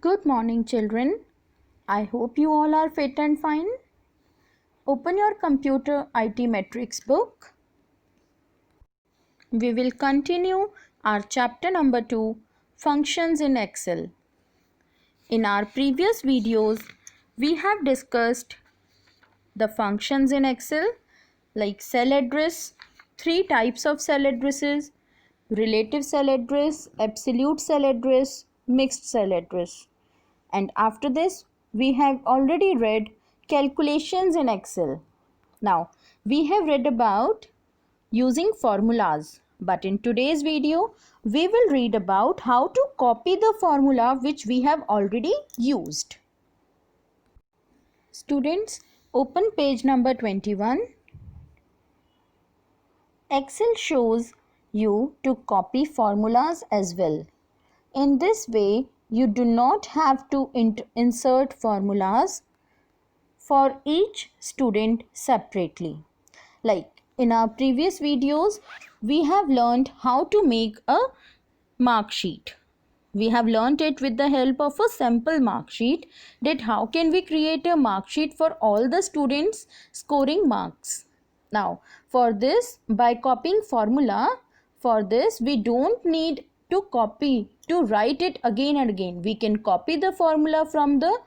Good morning, children. I hope you all are fit and fine. Open your computer IT metrics book. We will continue our chapter number 2, Functions in Excel. In our previous videos, we have discussed the functions in Excel like cell address, 3 types of cell addresses, relative cell address, absolute cell address, mixed cell address. And after this, we have already read calculations in Excel. Now, we have read about using formulas. But in today's video, we will read about how to copy the formula which we have already used. Students, open page number 21. Excel shows you to copy formulas as well. In this way, you do not have to insert formulas for each student separately. Like in our previous videos, we have learned how to make a mark sheet. We have learned it with the help of a sample mark sheet, that how can we create a mark sheet for all the students scoring marks. Now, for this, by copying formula, for this we don't need to write it again and again. We can copy the formula from the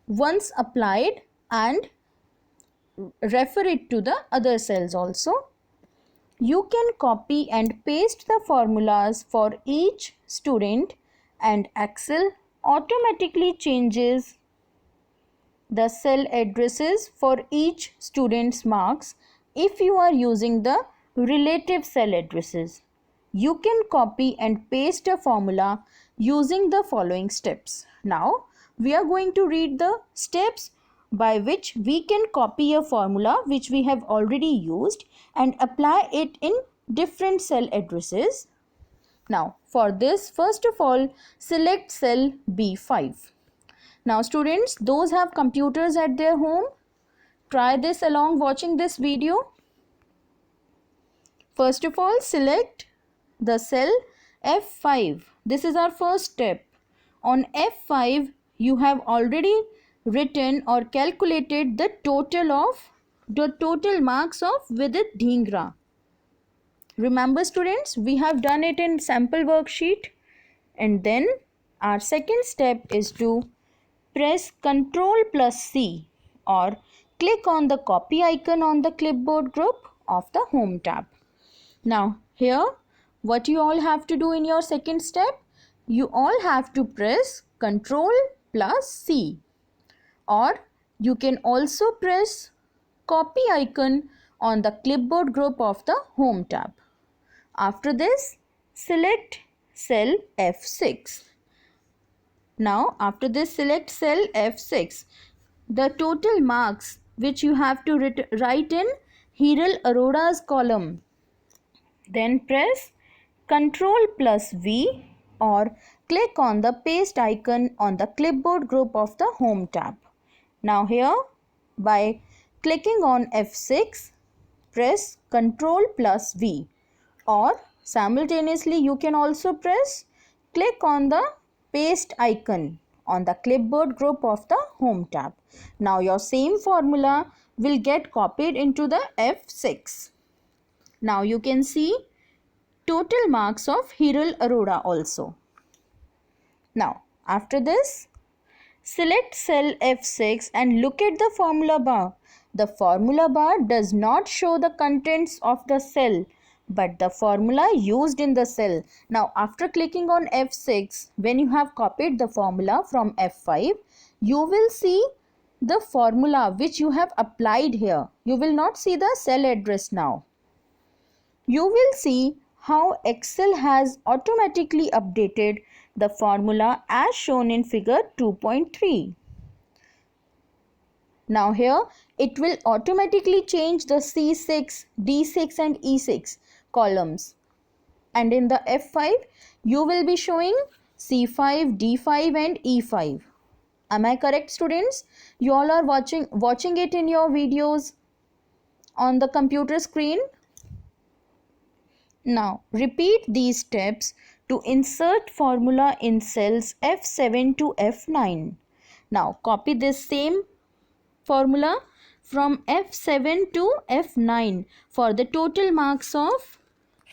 once applied and refer it to the other cells also. You can copy and paste the formulas for each student, and Excel automatically changes the cell addresses for each student's marks if you are using the relative cell addresses. You can copy and paste a formula using the following steps. Now, we are going to read the steps by which we can copy a formula which we have already used and apply it in different cell addresses. Now, for this, first of all, select cell B5. Now, students, those have computers at their home, try this along watching this video. First of all, select the cell F5. This is our first step. On F5, you have already written or calculated the total marks of Vidit Dhingra. Remember, students, we have done it in sample worksheet. And then our second step is to press Ctrl+C or click on the copy icon on the clipboard group of the home tab. Now here, what you all have to do in your second step, you all have to press Ctrl+C, or you can also press copy icon on the clipboard group of the home tab. After this, select cell F6. Now, after this, select cell F6. The total marks which you have to write in Hiral Arora's column. Then press Ctrl+V or click on the paste icon on the clipboard group of the home tab. Now here, by clicking on F6, press Ctrl+V, or simultaneously you can also click on the paste icon on the clipboard group of the home tab. Now your same formula will get copied into the F6. Now you can see total marks of Hiral Arora also. Now after this, select cell F6 and look at the formula bar. The formula bar does not show the contents of the cell, but the formula used in the cell. Now after clicking on F6, when you have copied the formula from F5, you will see the formula which you have applied here. You will not see the cell address now. You will see how Excel has automatically updated the formula as shown in figure 2.3. Now here it will automatically change the C6, D6 and E6 columns, and in the F5 you will be showing C5, D5 and E5. Am I correct, students? You all are watching it in your videos on the computer screen. Now repeat these steps to insert formula in cells F7 to F9. Now copy this same formula from F7 to F9 for the total marks of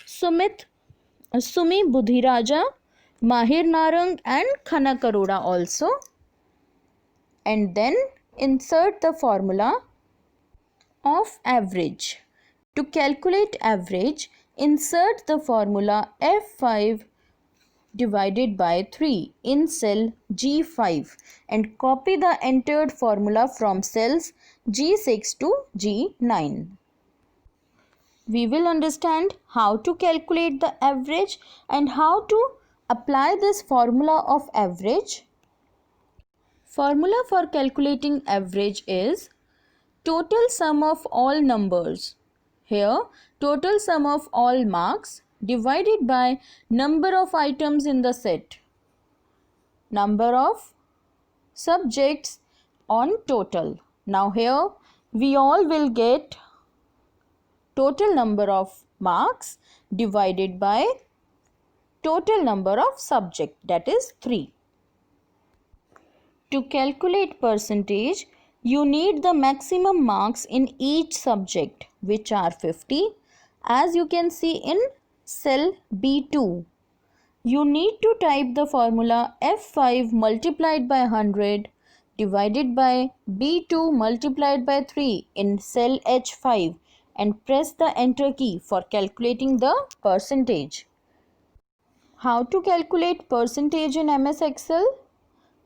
Sumi Budhiraja, Mahir Narang and Khanak Arora also. And then insert the formula of average. To calculate average, insert the formula F5 divided by 3 in cell G5 and copy the entered formula from cells G6 to G9. We will understand how to calculate the average and how to apply this formula of average. Formula for calculating average is total sum of all numbers. Here, total sum of all marks divided by number of items in the set. Number of subjects on total. Now here, we all will get total number of marks divided by total number of subject, that is 3. To calculate percentage, you need the maximum marks in each subject, which are 50. As you can see in cell B2, you need to type the formula F5 multiplied by 100 divided by B2 multiplied by 3 in cell H5 and press the enter key for calculating the percentage. How to calculate percentage in MS Excel?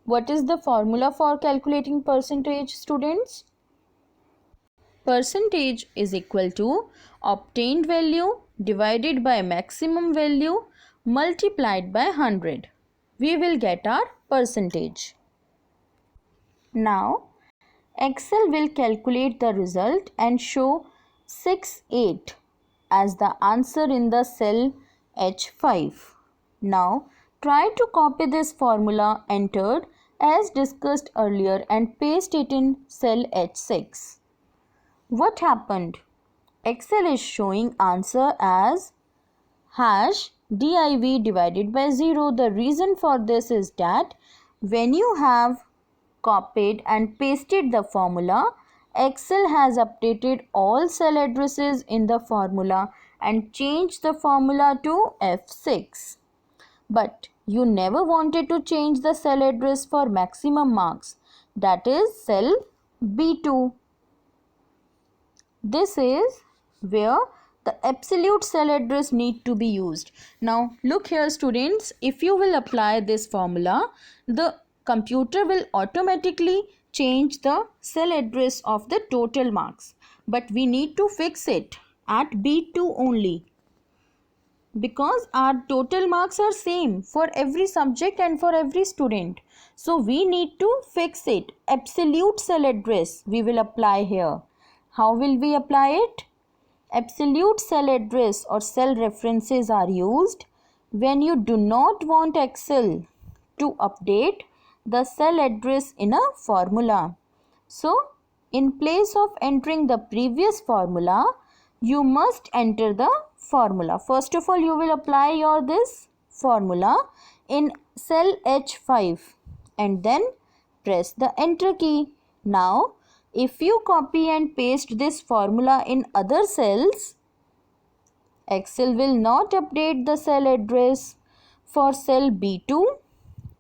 What is the formula for calculating percentage, students? Percentage is equal to obtained value divided by maximum value multiplied by 100. We will get our percentage. Now, Excel will calculate the result and show 68 as the answer in the cell H5. Now, try to copy this formula entered as discussed earlier and paste it in cell H6. What happened? Excel is showing answer as hash div divided by 0. The reason for this is that when you have copied and pasted the formula, Excel has updated all cell addresses in the formula and changed the formula to F6. But you never wanted to change the cell address for maximum marks, that is cell B2. This is where the absolute cell address need to be used. Now look here students, if you will apply this formula, the computer will automatically change the cell address of the total marks. But we need to fix it at B2 only, because our total marks are same for every subject and for every student. So we need to fix it. Absolute cell address we will apply here. How will we apply it? Absolute cell address or cell references are used when you do not want Excel to update the cell address in a formula. So in place of entering the previous formula, you must enter the formula. First of all, you will apply this formula in cell H5 and then press the enter key. Now, if you copy and paste this formula in other cells, Excel will not update the cell address for cell B2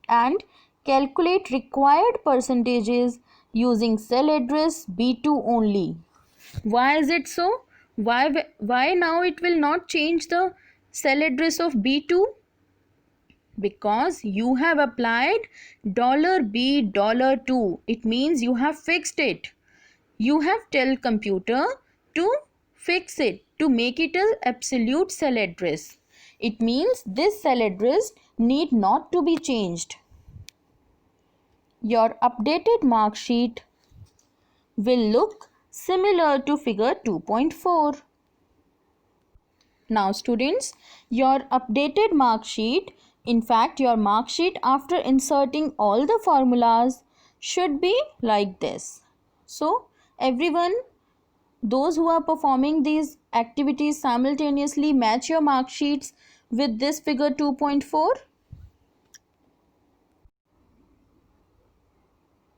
and calculate required percentages using cell address B2 only. Why is it so? Why now it will not change the cell address of B2? Because you have applied $B $2. It means you have fixed it. You have tell computer to fix it, to make it an absolute cell address. It means this cell address need not to be changed. Your updated mark sheet will look similar to figure 2.4. Now students, your updated mark sheet, in fact your mark sheet after inserting all the formulas should be like this. So everyone, those who are performing these activities simultaneously, match your mark sheets with this figure 2.4?